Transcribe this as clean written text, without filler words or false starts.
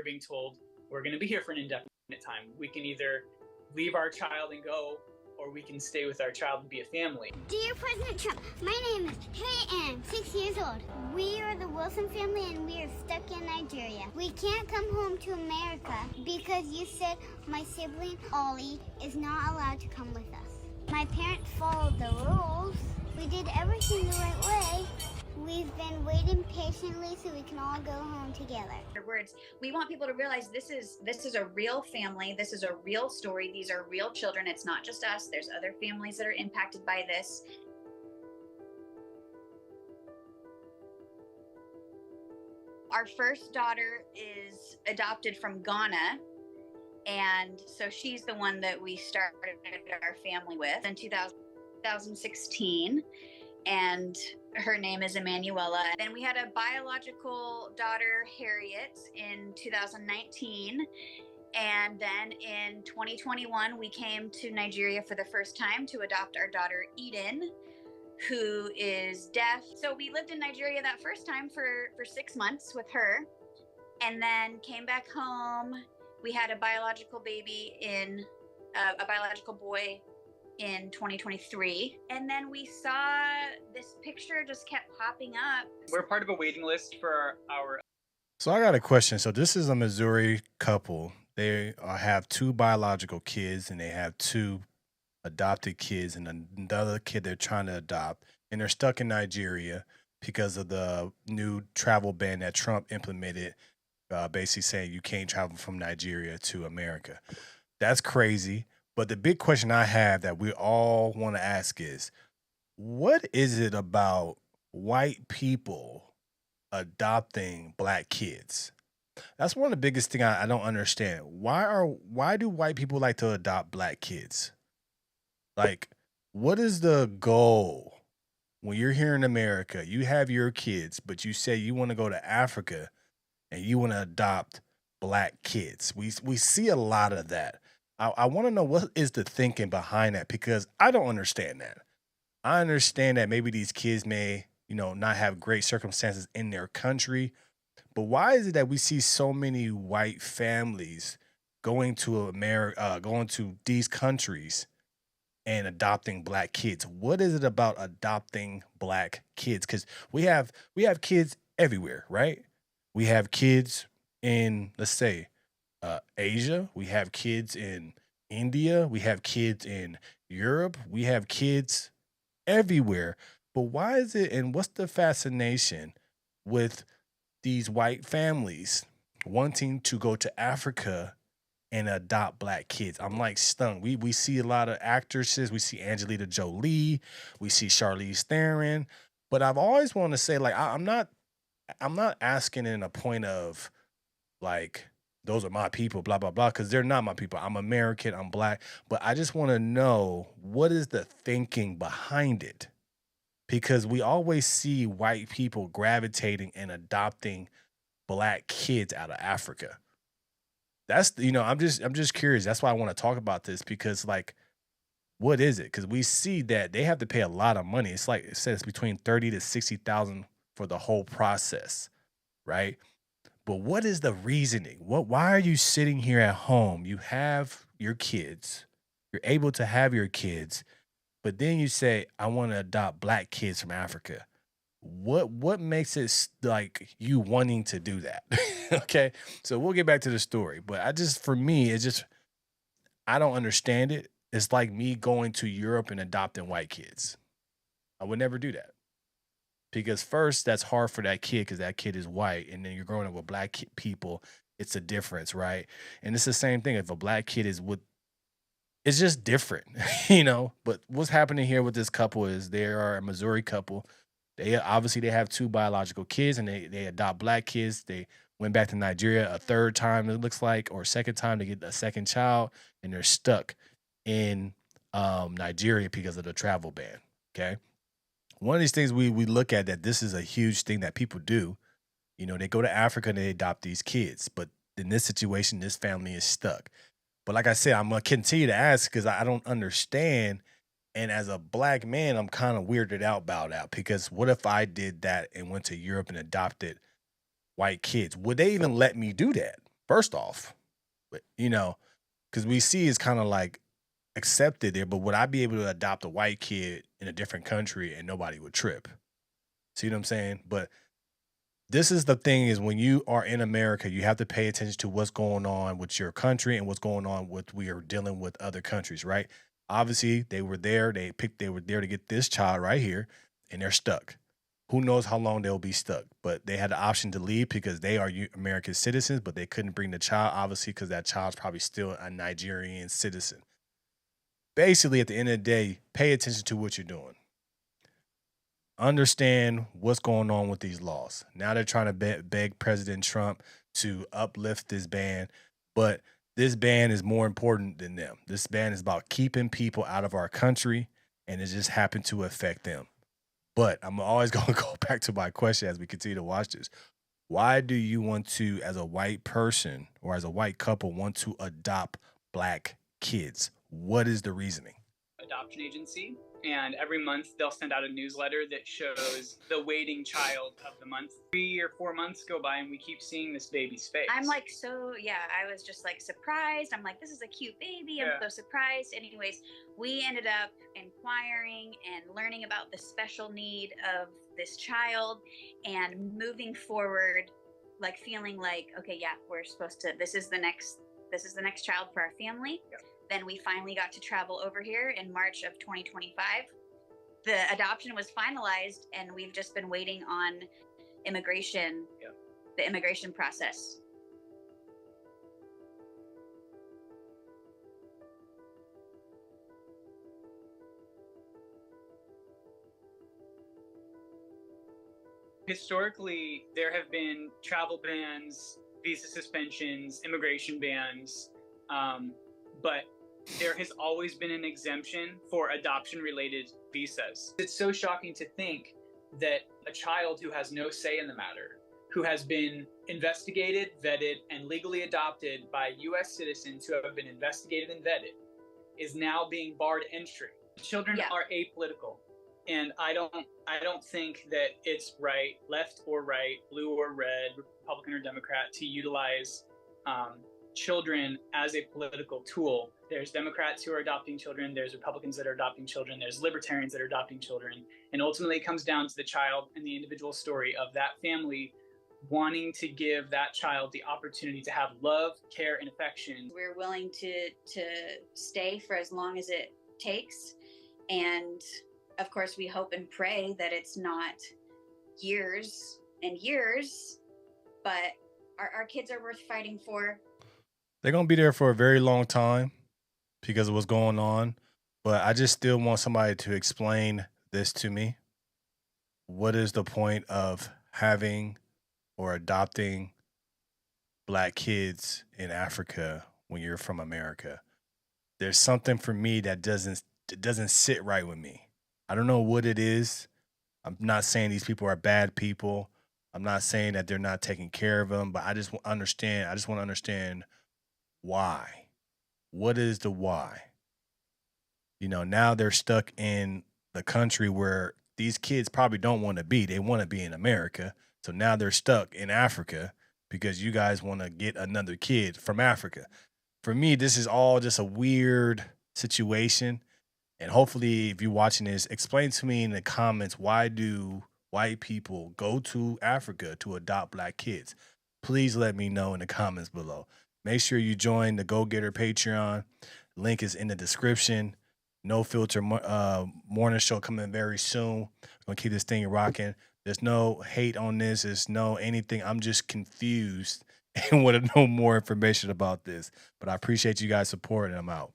being told we're going to be here for an indefinite time. We can either leave our child and go, or we can stay with our child and be a family. Dear President Trump, my name is Harry Ann, 6 years old. We are the Wilson family and we are stuck in Nigeria. We can't come home to America because you said my sibling Ollie is not allowed to come with us. My parents followed the rules. We did everything the right way. We've been waiting patiently so we can all go home together. Words. We want people to realize this is a real family. This is a real story. These are real children. It's not just us. There's other families that are impacted by this. Our first daughter is adopted from Ghana, and so she's the one that we started our family with in 2016. And her name is Emanuela. Then we had a biological daughter, Harriet, in 2019. And then in 2021, we came to Nigeria for the first time to adopt our daughter, Eden, who is deaf. So we lived in Nigeria that first time for 6 months with her, and then came back home. We had a biological baby a biological boy in 2023, and then we saw this picture just kept popping up. We're part of a waiting list for our. So I got a question. So this is a Missouri couple. They have 2 biological kids and they have 2 adopted kids and another kid they're trying to adopt, and they're stuck in Nigeria because of the new travel ban that Trump implemented, basically saying you can't travel from Nigeria to America. That's crazy. But the big question I have that we all want to ask is, what is it about white people adopting black kids? That's one of the biggest thing I don't understand. Why do white people like to adopt black kids? Like, what is the goal? When you're here in America, you have your kids, but you say you want to go to Africa and you want to adopt black kids. We see a lot of that. I want to know what is the thinking behind that, because I don't understand that. I understand that maybe these kids may, not have great circumstances in their country, but why is it that we see so many white families going to America, going to these countries and adopting black kids? What is it about adopting black kids? Because we have kids everywhere, right? We have kids in, let's say, Asia. We have kids in India. We have kids in Europe. We have kids everywhere. But why is it, and what's the fascination with these white families wanting to go to Africa and adopt black kids? I'm like stunned. We see a lot of actresses. We see Angelina Jolie. We see Charlize Theron. But I've always wanted to say, like, I'm not asking in a point of like, those are my people, blah, blah, blah, because they're not my people. I'm American, I'm black. But I just want to know, what is the thinking behind it? Because we always see white people gravitating and adopting black kids out of Africa. That's, I'm just curious. That's why I want to talk about this, because like, what is it? Because we see that they have to pay a lot of money. It's like, it says between 30 to 60,000 for the whole process, right? But what is the reasoning? Why are you sitting here at home? You have your kids. You're able to have your kids, but then you say, I want to adopt black kids from Africa. What makes it like you wanting to do that? Okay, so we'll get back to the story. But for me, I don't understand it. It's like me going to Europe and adopting white kids. I would never do that. Because first, that's hard for that kid because that kid is white, and then you're growing up with black people. It's a difference, right? And it's the same thing. If a black kid it's just different, But what's happening here with this couple is they are a Missouri couple. They have 2 biological kids, and they adopt black kids. They went back to Nigeria a third time, it looks like, or second time to get a second child, and they're stuck in Nigeria because of the travel ban. Okay. One of these things we look at, that this is a huge thing that people do. They go to Africa and they adopt these kids. But in this situation, this family is stuck. But like I said, I'm going to continue to ask because I don't understand. And as a black man, I'm kind of weirded out about that, because what if I did that and went to Europe and adopted white kids? Would they even let me do that? first off, but, because we see it's kind of like accepted there, but would I be able to adopt a white kid in a different country and nobody would trip? See what I'm saying? But this is the thing is when you are in America, you have to pay attention to what's going on with your country and what's going on with we are dealing with other countries, right? Obviously, they were there, they were there to get this child right here, and they're stuck. Who knows how long they'll be stuck, but they had the option to leave because they are American citizens, but they couldn't bring the child, obviously, because that child's probably still a Nigerian citizen. Basically, at the end of the day, pay attention to what you're doing. Understand what's going on with these laws. Now they're trying to beg President Trump to uplift this ban, but this ban is more important than them. This ban is about keeping people out of our country, and it just happened to affect them. But I'm always going to go back to my question as we continue to watch this. Why do you want to, as a white person or as a white couple, want to adopt black kids? What is the reasoning? Adoption agency, and every month they'll send out a newsletter that shows the waiting child of the month. 3 or 4 months go by and we keep seeing this baby's face. I'm like, I was just like surprised. I'm like, this is a cute baby. I'm so surprised. Anyways, we ended up inquiring and learning about the special need of this child and moving forward, like feeling like, okay, yeah, we're supposed to, this is the next child for our family. Yep. Then we finally got to travel over here in March of 2025. The adoption was finalized and we've just been waiting on immigration, the immigration process. Historically, there have been travel bans, visa suspensions, immigration bans, but there has always been an exemption for adoption-related visas. It's so shocking to think that a child who has no say in the matter, who has been investigated, vetted, and legally adopted by U.S. citizens who have been investigated and vetted, is now being barred entry. Children are apolitical, and I don't think that it's right, left or right, blue or red, Republican or Democrat, to utilize children as a political tool. There's Democrats who are adopting children, there's Republicans that are adopting children, there's libertarians that are adopting children, and ultimately it comes down to the child and the individual story of that family wanting to give that child the opportunity to have love, care, and affection. We're willing to stay for as long as it takes, and of course we hope and pray that it's not years and years, but our kids are worth fighting for. They're going to be there for a very long time because of what's going on. But I just still want somebody to explain this to me. What is the point of having or adopting black kids in Africa when you're from America? There's something for me that doesn't sit right with me. I don't know what it is. I'm not saying these people are bad people. I'm not saying that they're not taking care of them, but I just want to understand why. What is the why? Now they're stuck in the country where these kids probably don't want to be. They want to be in America. So now they're stuck in Africa because you guys want to get another kid from Africa. For me, this is all just a weird situation. And hopefully, if you're watching this, explain to me in the comments, why do white people go to Africa to adopt black kids? Please let me know in the comments below. Make sure you join the Go Getter Patreon. Link is in the description. No Filter morning show coming very soon. I'm going to keep this thing rocking. There's no hate on this. There's no anything. I'm just confused and want to know more information about this. But I appreciate you guys' support, and I'm out.